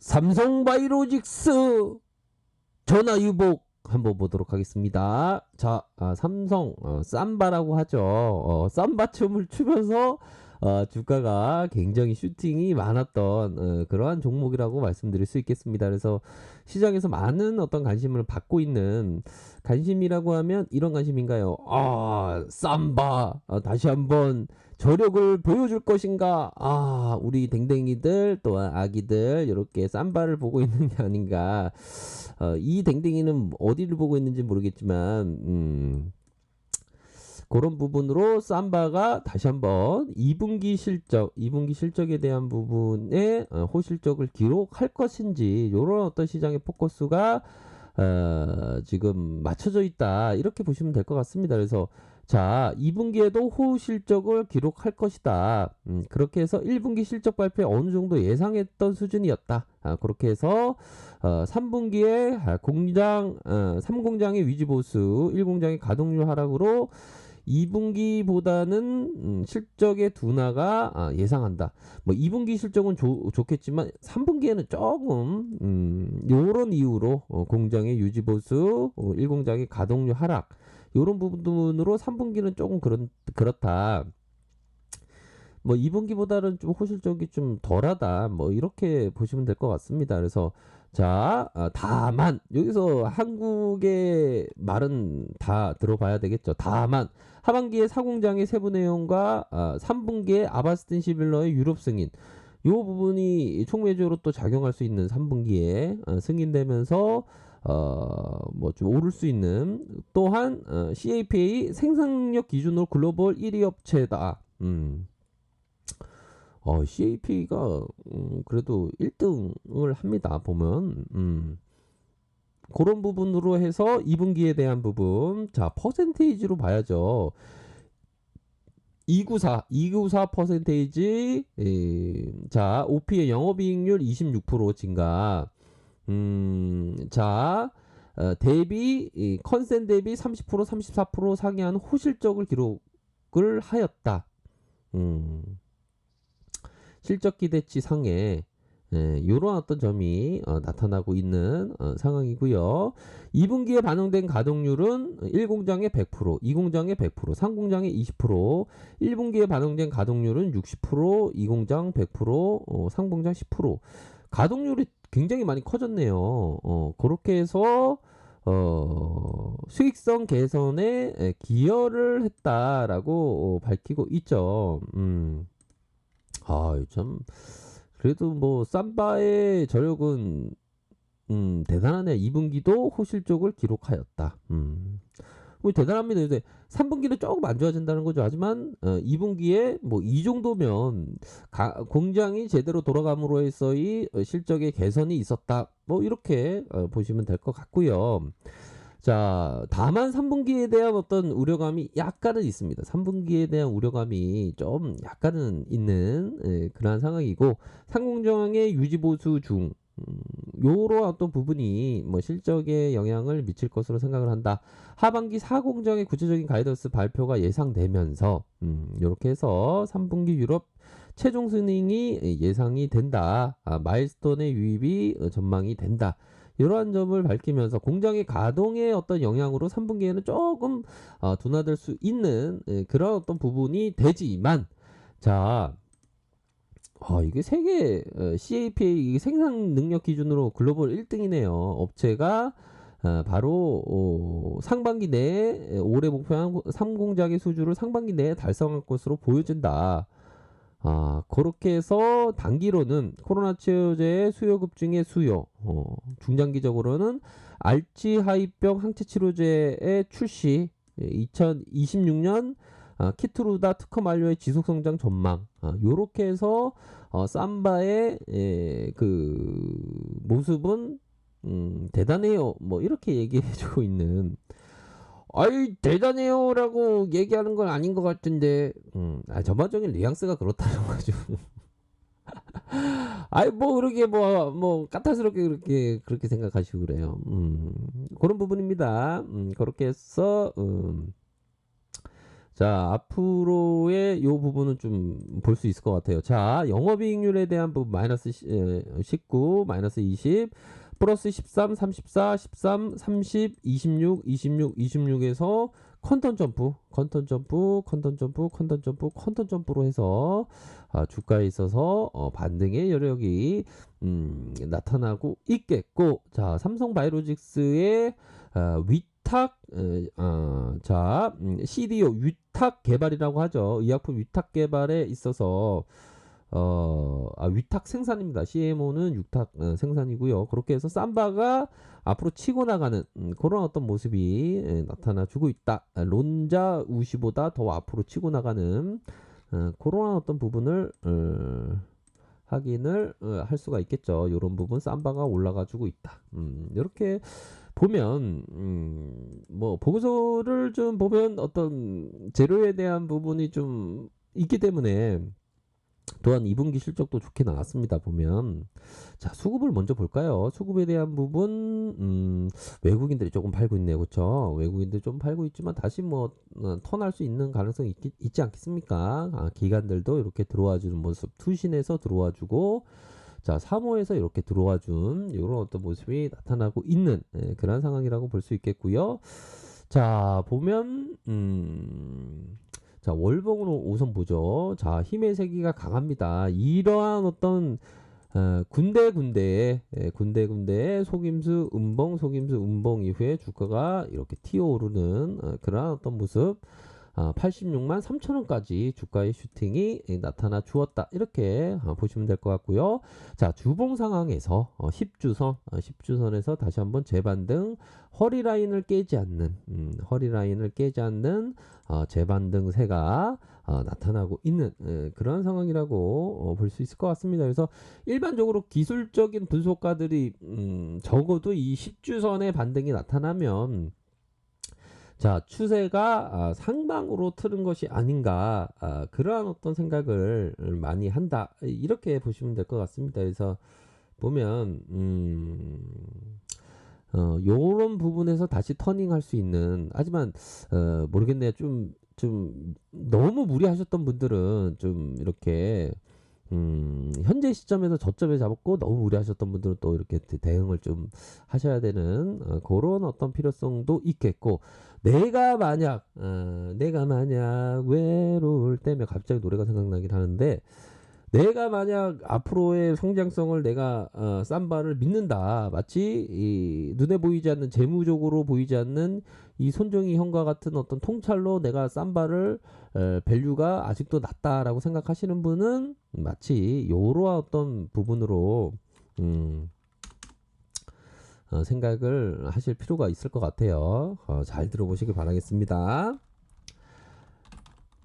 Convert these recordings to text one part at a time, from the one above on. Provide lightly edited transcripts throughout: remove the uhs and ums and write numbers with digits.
삼성바이오로직스 전화유복 한번 보도록 하겠습니다. 자, 삼성 삼바라고 하죠. 삼바 춤을 추면서 주가가 굉장히 슈팅이 많았던 그러한 종목이라고 말씀드릴 수 있겠습니다. 그래서 시장에서 많은 어떤 관심을 받고 있는 관심이라고 하면 이런 관심인가요? 삼바 다시 한번 저력을 보여줄 것인가? 우리 댕댕이들 또한 아기들 이렇게 삼바를 보고 있는 게 아닌가? 이 댕댕이는 어디를 보고 있는지 모르겠지만 그런 부분으로 삼바가 다시 한번 2분기 실적에 대한 부분에 호실적을 기록할 것인지 이런 어떤 시장의 포커스가 지금 맞춰져 있다 이렇게 보시면 될 것 같습니다. 그래서 자 2분기에도 호실적을 기록할 것이다. 그렇게 해서 1분기 실적 발표에 어느 정도 예상했던 수준이었다. 그렇게 해서 3분기에 공장 3공장의 위지보수 1공장의 가동률 하락으로 2분기보다는 실적의 둔화가 예상한다. 뭐 2분기 실적은 좋겠지만 3분기에는 조금 요런 이유로 공장의 유지보수 1공장의 가동률 하락 요런 부분으로 3분기는 조금 그렇다. 뭐 2분기보다는 좀 호실적이 좀 덜하다. 뭐 이렇게 보시면 될 것 같습니다. 그래서 자, 다만 여기서 한국의 말은 다 들어봐야 되겠죠. 다만 하반기에 사공장의 세부 내용과 3분기에 아바스틴 시빌러의 유럽 승인 요 부분이 총매적으로 또 작용할 수 있는 3분기에 승인되면서 뭐 좀 오를 수 있는 또한 CAPA 생산력 기준으로 글로벌 1위 업체다. CAP가 그래도 1등을 합니다. 보면 그런 부분으로 해서 2분기에 대한 부분 자 퍼센테이지로 봐야죠. 294 퍼센테이지 자 OP의 영업이익률 26% 증가 자 대비 컨센 대비 30% 34% 상회한 호실적을 기록을 하였다. 실적 기대치 상해 이런 어떤 점이 나타나고 있는 상황이고요. 2분기에 반영된 가동률은 1공장의 100%, 2공장의 100%, 3공장의 20%, 1분기에 반영된 가동률은 60%, 2공장 100%, 3공장 10%. 가동률이 굉장히 많이 커졌네요. 그렇게 해서 수익성 개선에 기여를 했다라고 밝히고 있죠. 참 그래도 뭐 삼바의 저력은 대단하네. 2분기도 호실적을 기록하였다. 뭐 대단합니다. 이제 3분기는 조금 안 좋아진다는 거죠. 하지만 2분기에 뭐 이 정도면 공장이 제대로 돌아감으로 해서의 실적의 개선이 있었다. 뭐 이렇게 보시면 될 것 같고요. 자, 다만 3분기에 대한 어떤 우려감이 약간은 있습니다. 3분기에 대한 우려감이 좀 약간은 있는 그러한 상황이고 상공정의 유지보수 중 요런 어떤 부분이 뭐 실적에 영향을 미칠 것으로 생각을 한다. 하반기 4공정의 구체적인 가이던스 발표가 예상되면서 이렇게 해서 3분기 유럽 최종 승인이 예상이 된다. 마일스톤의 유입이 전망이 된다. 이러한 점을 밝히면서 공장의 가동의 어떤 영향으로 3분기에는 조금 둔화될 수 있는 그런 어떤 부분이 되지만 자 이게 세계 CAPA 생산 능력 기준으로 글로벌 1등이네요. 업체가 바로 상반기 내에 올해 목표한 3공장의 수주를 상반기 내에 달성할 것으로 보여진다. 그렇게 해서 단기로는 코로나 치료제의 수요 급증의 수요, 중장기적으로는 알츠하이병 항체 치료제의 출시, 2026년 키트루다 특허 만료의 지속 성장 전망, 요렇게 해서 삼바의 그 모습은 대단해요. 뭐 이렇게 얘기해주고 있는. 아이 대단해요라고 얘기하는 건 아닌 것 같은데 전반적인 뉘앙스가 그렇다는 거죠. 아이 뭐 그렇게 뭐 까탈스럽게 그렇게 생각하시고 그래요. 그런 부분입니다. 그렇게 해서 자, 앞으로의 요 부분은 좀 볼 수 있을 것 같아요. 자, 영업이익률에 대한 부분 마이너스 19, 마이너스 20, 플러스 13, 34, 13, 30, 26, 26, 26에서 컨턴 점프, 컨턴 점프, 컨턴 점프, 컨턴 점프, 컨턴 점프로 해서 주가에 있어서 반등의 여력이 나타나고 있겠고, 자, 삼성바이오로직스의 위탁 CDO 위탁 개발이라고 하죠. 의약품 위탁 개발에 있어서 위탁 생산입니다. CMO는 위탁 생산이고요. 그렇게 해서 삼바가 앞으로 치고 나가는 그런 어떤 모습이 나타나주고 있다. 론자 우시보다 더 앞으로 치고 나가는 그런 어떤 부분을 확인을 할 수가 있겠죠. 이런 부분 삼바가 올라가주고 있다. 이렇게 보면 뭐 보고서를 좀 보면 어떤 재료에 대한 부분이 좀 있기 때문에 또한 2분기 실적도 좋게 나왔습니다. 보면 자, 수급을 먼저 볼까요? 수급에 대한 부분 외국인들이 조금 팔고 있네요. 그렇죠? 외국인들이 좀 팔고 있지만 다시 뭐 턴할 수 있는 가능성이 있지 않겠습니까? 기관들도 이렇게 들어와 주는 모습, 투신해서 들어와 주고, 자, 3호에서 이렇게 들어와 준 이런 어떤 모습이 나타나고 있는 그런 상황이라고 볼 수 있겠고요. 자, 보면 자, 월봉으로 우선 보죠. 자, 힘의 세기가 강합니다. 이러한 어떤 군데군데의 속임수 음봉 이후에 주가가 이렇게 튀어오르는 그러한 어떤 모습, 86만 3천원까지 주가의 슈팅이 나타나 주었다. 이렇게 보시면 될 것 같고요. 자, 주봉 상황에서 10주선에서 다시 한번 재반등, 허리라인을 깨지 않는 재반등세가 나타나고 있는 그런 상황이라고 볼 수 있을 것 같습니다. 그래서 일반적으로 기술적인 분석가들이 적어도 이 10주선의 반등이 나타나면 자, 추세가 상방으로 트는 것이 아닌가, 그러한 어떤 생각을 많이 한다, 이렇게 보시면 될 것 같습니다. 그래서 보면 요런 부분에서 다시 터닝할 수 있는, 하지만 모르겠네요. 좀 너무 무리하셨던 분들은 좀 이렇게 현재 시점에서 저점에 잡았고, 너무 무리하셨던 분들은 또 이렇게 대응을 좀 하셔야 되는 그런 어떤 필요성도 있겠고, 내가 만약 외로울 때면 갑자기 노래가 생각나긴 하는데, 내가 만약 앞으로의 성장성을 내가 삼바를 믿는다. 마치 이 눈에 보이지 않는, 재무적으로 보이지 않는 이 손정희 형과 같은 어떤 통찰로 내가 삼바를 밸류가 아직도 낮다라고 생각하시는 분은 마치 요러한 어떤 부분으로 생각을 하실 필요가 있을 것 같아요. 잘 들어보시기 바라겠습니다.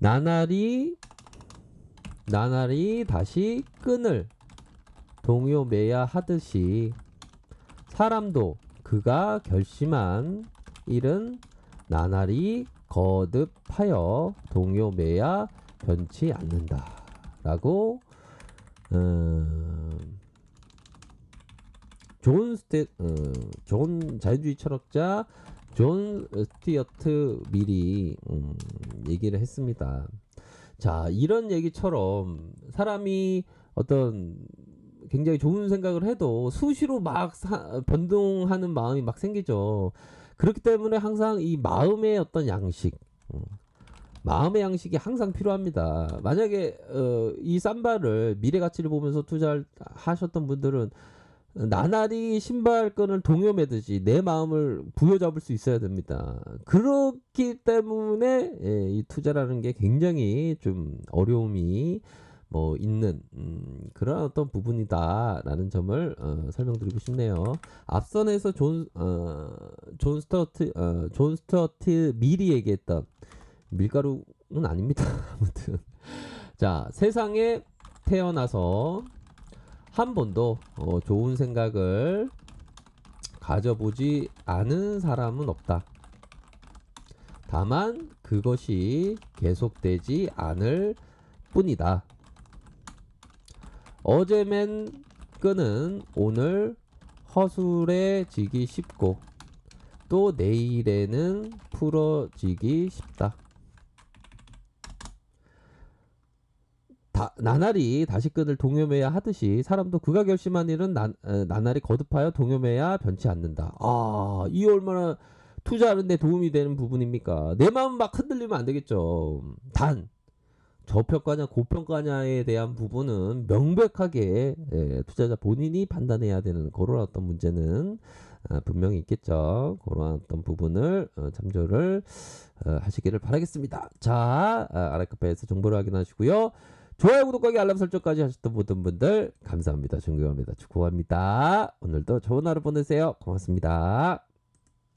나날이 다시 끈을 동요매야 하듯이 사람도 그가 결심한 일은 나날이 거듭하여 동요매야 변치 않는다 라고 존 자유주의 철학자 존 스튜어트 밀이 얘기를 했습니다. 자, 이런 얘기처럼 사람이 어떤 굉장히 좋은 생각을 해도 수시로 막 변동하는 마음이 막 생기죠. 그렇기 때문에 항상 이 마음의 어떤 양식, 마음의 양식이 항상 필요합니다. 만약에 이 쌈바를 미래 가치를 보면서 투자를 하셨던 분들은 나날이 신발끈을 동요매듯이 내 마음을 부여잡을 수 있어야 됩니다. 그렇기 때문에 이 투자라는 게 굉장히 좀 어려움이 뭐 있는 그런 어떤 부분이다라는 점을 설명드리고 싶네요. 앞선에서 존 스튜어트 밀이 얘기했던, 밀가루는 아닙니다. 아무튼 자, 세상에 태어나서 한 번도 좋은 생각을 가져보지 않은 사람은 없다. 다만 그것이 계속되지 않을 뿐이다. 어제 맨 끈은 오늘 허술해지기 쉽고 또 내일에는 풀어지기 쉽다. 나날이 다시 끈을 동여매야 하듯이 사람도 그가 결심한 일은 나날이 거듭하여 동여매야 변치 않는다. 아, 이 얼마나 투자하는 데 도움이 되는 부분입니까? 내 마음 막 흔들리면 안 되겠죠. 단 저평가냐 고평가냐에 대한 부분은 명백하게 투자자 본인이 판단해야 되는 그런 어떤 문제는 분명히 있겠죠. 그런 어떤 부분을 참조를 하시기를 바라겠습니다. 자, 아라카페에서 정보를 확인하시고요. 좋아요, 구독하기, 알람 설정까지 하셨던 모든 분들 감사합니다. 존경합니다. 축복합니다. 오늘도 좋은 하루 보내세요. 고맙습니다.